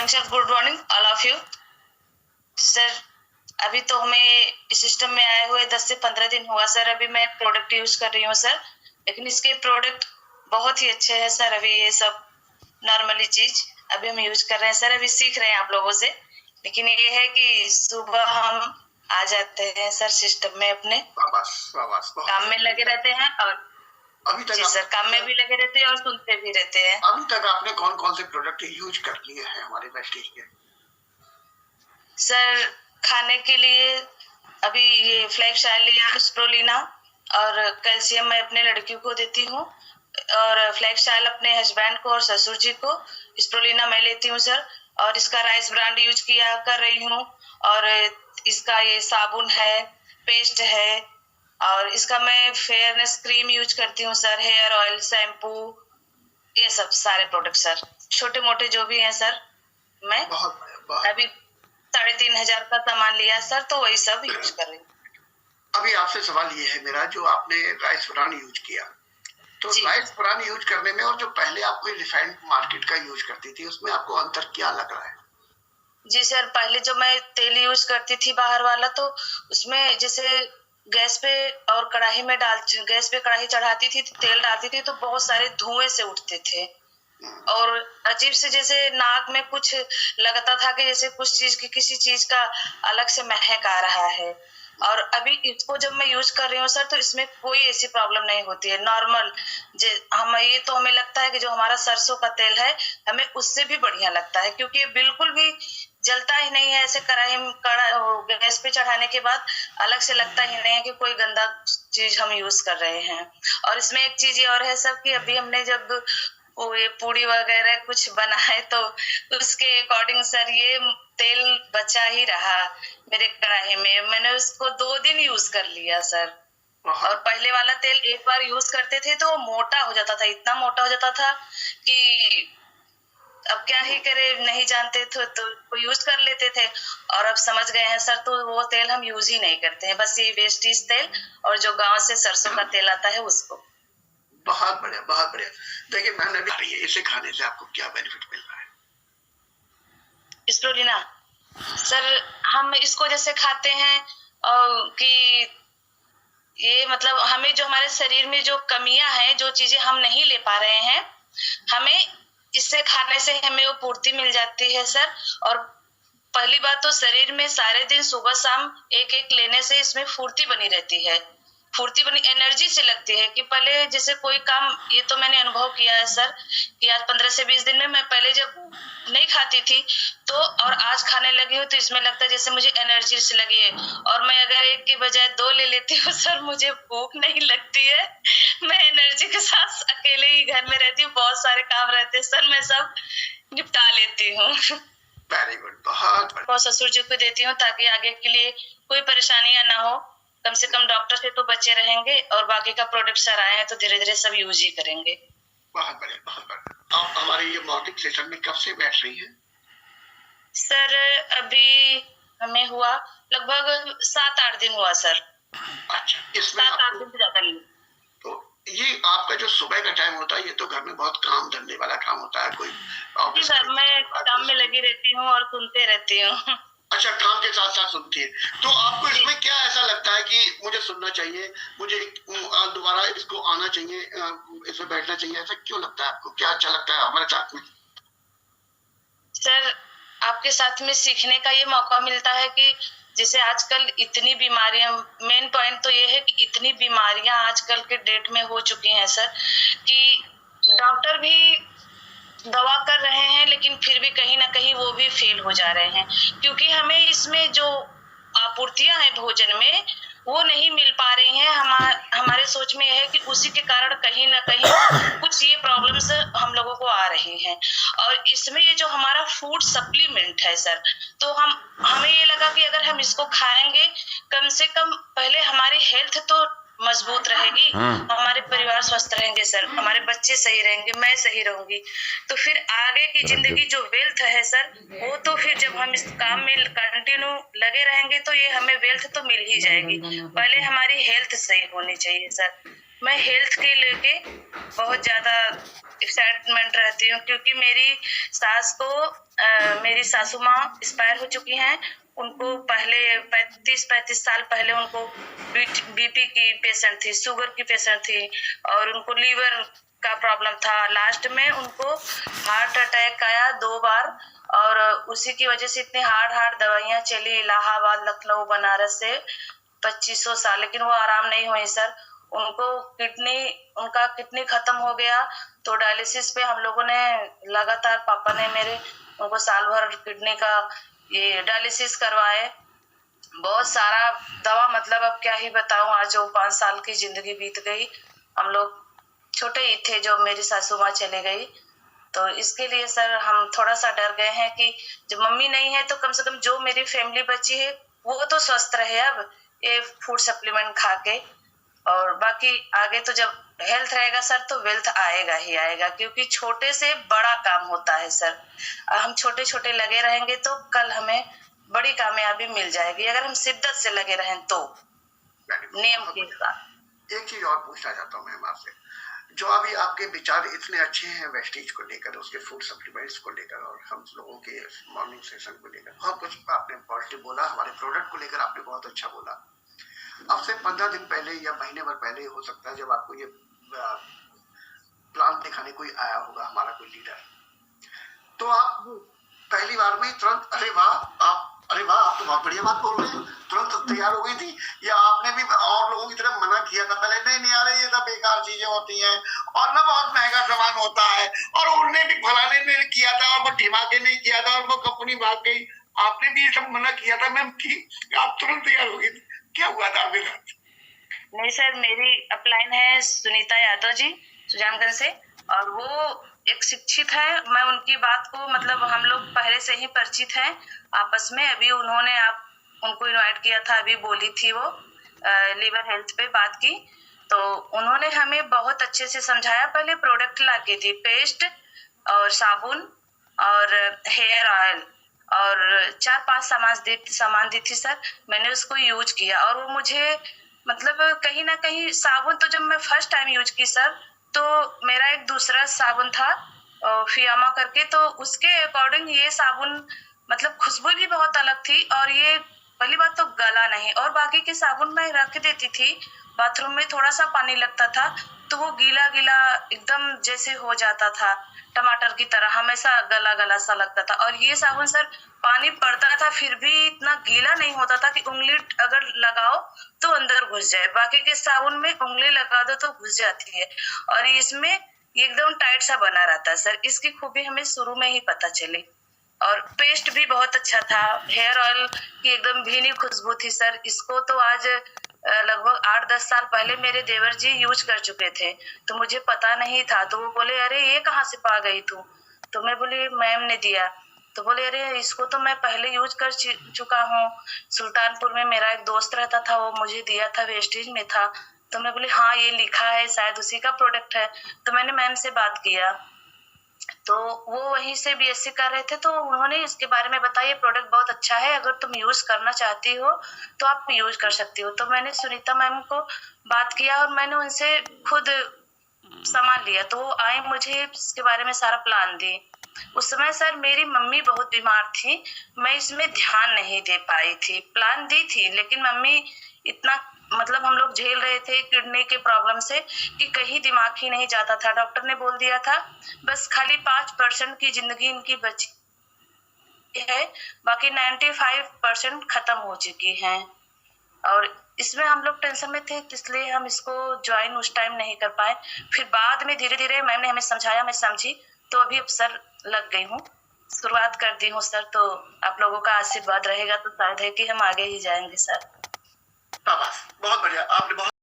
Morning sir, good morning all of you. Sir अभी तो हमें इस सिस्टम में आए हुए 10 से 15 दिन हुआ सर। अभी मैं प्रोडक्ट यूज कर रही हूँ सर, लेकिन इसके प्रोडक्ट बहुत ही अच्छे हैं सर। अभी ये सब नॉर्मली चीज अभी हम यूज कर रहे हैं सर, अभी सीख रहे हैं आप लोगों से। लेकिन ये है कि सुबह हम आ जाते हैं सर सिस्टम में, अपने काम में लगे रहते हैं और अभी तक जी सर काम में भी लगे रहते हैं और सुनते भी रहते हैं। अभी तक आपने कौन कौन से प्रोडक्ट यूज कर लिए हैं हमारे वेस्टेज के? सर खाने के लिए अभी ये फ्लैक्स ऑयल लिया, स्प्रोलिना, और कैल्शियम मैं अपने लड़कियों को देती हूँ, और फ्लैक्स ऑयल अपने हस्बैंड को और ससुर जी को। स्प्रोलिना मैं लेती हूँ सर, और इसका राइस ब्रांड यूज किया कर रही हूँ। और इसका ये साबुन है, पेस्ट है, और इसका मैं फेयरनेस क्रीम यूज करती हूँ सर, हेयर ऑयल, शैम्पू, ये सब सारे प्रोडक्ट सर, छोटे मोटे जो भी हैं सर। मैं अभी 3,500 का सामान लिया सर, तो वही सब यूज कर रही हूँ। अभी आपसे सवाल ये है मेरा, जो आपने राइस ब्रांड यूज किया, तो राइस ब्रांड यूज करने में और जो पहले आप कोई रिफाइंड मार्केट का यूज करती थी, उसमें आपको अंतर क्या लग रहा है? जी सर, पहले जो मैं तेल यूज करती थी बाहर वाला, तो उसमें जैसे गैस पे और कढ़ाई में गैस पे कढ़ाई चढ़ाती थी, तेल डालती थी, तो बहुत सारे धुएं से उठते थे और अजीब से जैसे नाक में कुछ लगता था कि जैसे कुछ चीज की, किसी चीज का अलग से महक आ रहा है। और अभी इसको जब मैं यूज कर रही हूँ सर, तो इसमें कोई ऐसी प्रॉब्लम नहीं होती है, नॉर्मल। ये तो हमें लगता है कि जो हमारा सरसों का तेल है, हमें उससे भी बढ़िया लगता है, क्योंकि ये बिल्कुल भी जलता ही नहीं है। ऐसे गैस पे चढ़ाने के बाद अलग से लगता ही नहीं है कि कोई गंदा चीज हम यूज कर रहे हैं। और इसमें एक चीज और है सर, कि अभी हमने जब ये पूड़ी वगैरह कुछ बना है, तो उसके अकॉर्डिंग सर ये तेल बचा ही रहा मेरे कढ़ाई में। मैंने उसको 2 दिन यूज कर लिया सर। और पहले वाला तेल एक बार यूज करते थे तो मोटा हो जाता था, इतना मोटा हो जाता था कि अब क्या ही करे, नहीं जानते थे तो यूज कर लेते थे। और अब समझ गए हैं सर, तो वो तेल हम यूज ही नहीं करते हैं, बस ये वेस्टेज तेल और जो गांव से सरसों का तेल आता है उसको। बहुत बढ़िया, बहुत बढ़िया। देखिए मैंने भी, इसे खाने से आपको क्या बेनिफिट मिल रहा है? स्प्रोलिना सर, हम इसको जैसे खाते हैं कि ये मतलब हमें जो हमारे शरीर में जो कमियां हैं, जो चीजें हम नहीं ले पा रहे हैं, हमें इससे खाने से हमें वो पूर्ति मिल जाती है सर। और पहली बात तो शरीर में सारे दिन सुबह शाम एक एक लेने से इसमें फुर्ती बनी रहती है, फुर्ती बनी एनर्जी से लगती है। कि पहले जैसे कोई काम, ये तो मैंने अनुभव किया है सर, कि आज 15 से 20 दिन में मैं पहले जब नहीं खाती थी, तो और आज खाने लगी हूँ, तो इसमें लगता है जैसे मुझे एनर्जी से लगी है। और मैं अगर एक के बजाय 2 ले लेती हूँ सर, मुझे भूख नहीं लगती है, मैं एनर्जी के साथ अकेले ही घर में रहती हूँ, बहुत सारे काम रहते हैं सर, मैं सब निपटा लेती हूँ। वेरी गुड, बहुत ससुर जी को देती हूँ, ताकि आगे के लिए कोई परेशानियां ना हो। कम से कम डॉक्टर से तो बचे रहेंगे, और बाकी का प्रोडक्ट सर आए हैं तो धीरे धीरे सब यूज ही करेंगे। बहुत बढ़िया, बहुत बढ़िया। आप हमारे ये मॉर्निंग सेशन में कब से बैठ रही हैं? सर अभी हमें हुआ लगभग 7-8 दिन हुआ सर। अच्छा, इसमें 7-8 दिन से ज्यादा नहीं। तो ये आपका जो सुबह का टाइम होता है, ये तो घर में बहुत काम धंधे वाला काम होता है, कोई ऑफिस सर, मैं काम में लगी रहती हूँ और सुनते रहती हूँ। अच्छा, काम के साथ साथ सुनती है, तो आपको इसमें क्या ऐसा लगता है कि मुझे सुनना चाहिए, मुझे दोबारा इसको आना चाहिए, इसमें बैठना चाहिए, ऐसा क्यों लगता है आपको? क्या अच्छा लगता है हमारे साथ में? सर आपके साथ में सीखने का ये मौका मिलता है कि जैसे आजकल इतनी बीमारियां, मेन पॉइंट तो ये है कि इतनी बीमारियां आजकल के डेट में हो चुकी हैं सर, कि डॉक्टर भी दवा कर रहे हैं, लेकिन फिर भी कहीं ना कहीं वो भी फेल हो जा रहे हैं, क्योंकि हमें इसमें जो आपूर्तियां हैं भोजन में, वो नहीं मिल पा रही हैं। हमारे सोच में है कि उसी के कारण कहीं ना कहीं कुछ ये प्रॉब्लम्स हम लोगों को आ रही हैं। और इसमें ये जो हमारा फूड सप्लीमेंट है सर, तो हमें ये लगा कि अगर हम इसको खाएंगे, कम से कम पहले हमारी हेल्थ तो मजबूत रहेगी, हमारे परिवार स्वस्थ रहेंगे सर, हमारे बच्चे सही रहेंगे, मैं सही रहूंगी, तो फिर आगे की जिंदगी जो वेल्थ है सर, वो तो फिर जब हम इस काम में कंटिन्यू लगे रहेंगे, तो ये हमें वेल्थ तो मिल ही जाएगी। पहले हमारी हेल्थ सही होनी चाहिए सर। मैं हेल्थ के लेके बहुत ज़्यादा एक्साइटमेंट रहती हूँ, क्योंकि मेरी सासू माँ एक्सपायर हो चुकी हैं। उनको पहले 35 साल पहले उनको बीपी की पेशेंट थी, शुगर की पेशेंट थी, और उनको लीवर का प्रॉब्लम था। लास्ट में उनको हार्ट अटैक आया 2 बार, और उसी की वजह से इतनी हार्ड दवाइयाँ चली इलाहाबाद, लखनऊ, बनारस से 2500 साल, लेकिन वो आराम नहीं हुई सर। उनका किडनी खत्म हो गया, तो डायलिसिस पे हम लोगों ने लगातार, पापा ने मेरे उनको साल भर किडनी का ये डायलिसिस करवाए। बहुत सारा दवा, मतलब अब क्या ही बताऊं। आज वो 5 साल की जिंदगी बीत गई। हम लोग छोटे ही थे जब मेरी सासू माँ चले गई। तो इसके लिए सर हम थोड़ा सा डर गए हैं कि जब मम्मी नहीं है तो कम से कम जो मेरी फैमिली बची है वो तो स्वस्थ रहे अब ये फूड सप्लीमेंट खा के। और बाकी आगे तो जब हेल्थ रहेगा सर तो वेल्थ आएगा ही आएगा, क्योंकि छोटे से बड़ा काम होता है सर। हम छोटे छोटे लगे रहेंगे तो कल हमें बड़ी कामयाबी मिल जाएगी, अगर हम शिद्दत से लगे रहें तो नियम के साथ। एक चीज और पूछना चाहता हूँ मैम आपसे, जो अभी आपके विचार इतने अच्छे हैं वेस्टेज को लेकर, उसके फूड सप्लीमेंट्स को लेकर, और हम लोगों के मॉर्निंग सेशन को लेकर बहुत कुछ आपने पॉजिटिव बोला, हमारे प्रोडक्ट को लेकर आपने बहुत अच्छा बोला। अब से 15 दिन पहले या महीने भर पहले हो सकता है जब आपको ये प्लान दिखाने कोई आया होगा, हमारा कोई लीडर, तो आप पहली बार में तुरंत अरे वाह आप तो बहुत बढ़िया बात बोल रहे हैं, तुरंत तैयार हो गई थी, या आपने भी और लोगों की तरफ मना किया था पहले, नहीं आ रही, ये सब बेकार चीजें होती हैं और ना बहुत महंगा सामान होता है, और उन्होंने भी फलाने ने किया था और वो ढिमाके नहीं किया था और वो कंपनी भाग गई, आपने भी ये सब मना किया था मैम कि आप तुरंत तैयार हो गई थी, क्या हुआ था आपके साथ? नहीं सर, मेरी अपलाइन है सुनीता यादव जी, सुजानगंज से, और वो एक शिक्षित है। मैं उनकी बात को, मतलब हम लोग पहले से ही परिचित हैं आपस में। अभी उन्होंने उनको इनवाइट किया था, अभी बोली थी वो लीवर हेल्थ पे बात की, तो उन्होंने हमें बहुत अच्छे से समझाया। पहले प्रोडक्ट ला के दी, पेस्ट और साबुन और हेयर ऑयल और 4-5 सामान दी थी सर। मैंने उसको यूज किया और वो मुझे, मतलब कहीं ना कहीं साबुन तो जब मैं फर्स्ट टाइम यूज की सर, तो मेरा एक दूसरा साबुन था फियामा करके, तो उसके अकॉर्डिंग ये साबुन, मतलब खुशबू भी बहुत अलग थी, और ये पहली बात तो गला नहीं, और बाकी के साबुन मैं रख देती थी बाथरूम में, थोड़ा सा पानी लगता था तो वो गीला गीला एकदम जैसे हो जाता था, टमाटर की तरह हमेशा गला गला सा लगता था। और ये साबुन सर पानी पड़ता था फिर भी इतना गीला नहीं होता था कि उंगली अगर लगाओ तो अंदर घुस जाए, बाकी के साबुन में उंगली लगा दो तो घुस जाती है, और इसमें एकदम टाइट सा बना रहता है सर। इसकी खूबी हमें शुरू में ही पता चली। और पेस्ट भी बहुत अच्छा था, हेयर ऑयल की एकदम भीनी खुशबू थी सर। इसको तो आज लगभग 8-10 साल पहले मेरे देवर जी यूज कर चुके थे, तो मुझे पता नहीं था। तो वो बोले अरे ये कहाँ से पा गई तू? तो मैं बोली मैम ने दिया। तो बोले अरे इसको तो मैं पहले यूज कर चुका हूँ, सुल्तानपुर में मेरा एक दोस्त रहता था, वो मुझे दिया था, वेस्टेज में था। तो मैं बोली हाँ ये लिखा है, शायद उसी का प्रोडक्ट है। तो मैंने मैम से बात किया, तो वो वहीं से बीएससी कर रहे थे, तो उन्होंने इसके बारे में बताया ये प्रोडक्ट बहुत अच्छा है, अगर तुम यूज करना चाहती हो तो आप यूज कर सकती हो। तो मैंने सुनीता मैम को बात किया और मैंने उनसे खुद सामान लिया, तो वो आए मुझे इसके बारे में सारा प्लान दी। उस समय सर मेरी मम्मी बहुत बीमार थी, मैं इसमें ध्यान नहीं दे पाई थी। प्लान दी थी लेकिन मम्मी इतना, मतलब हम लोग झेल रहे थे किडनी के प्रॉब्लम से कि कहीं दिमाग ही नहीं जाता था। डॉक्टर ने बोल दिया था बस खाली 5% की जिंदगी इनकी बची है, बाकी 95% खत्म हो चुकी है। और इसमें हम लोग टेंशन में थे, इसलिए हम इसको ज्वाइन उस टाइम नहीं कर पाए। फिर बाद में धीरे धीरे मैम ने हमें समझाया, मैं समझी, तो अभी अब सर लग गई हूँ, शुरुआत कर दी हूँ सर। तो आप लोगों का आशीर्वाद रहेगा तो शायद है कि हम आगे ही जाएंगे सर। बहुत बढ़िया, आपने बहुत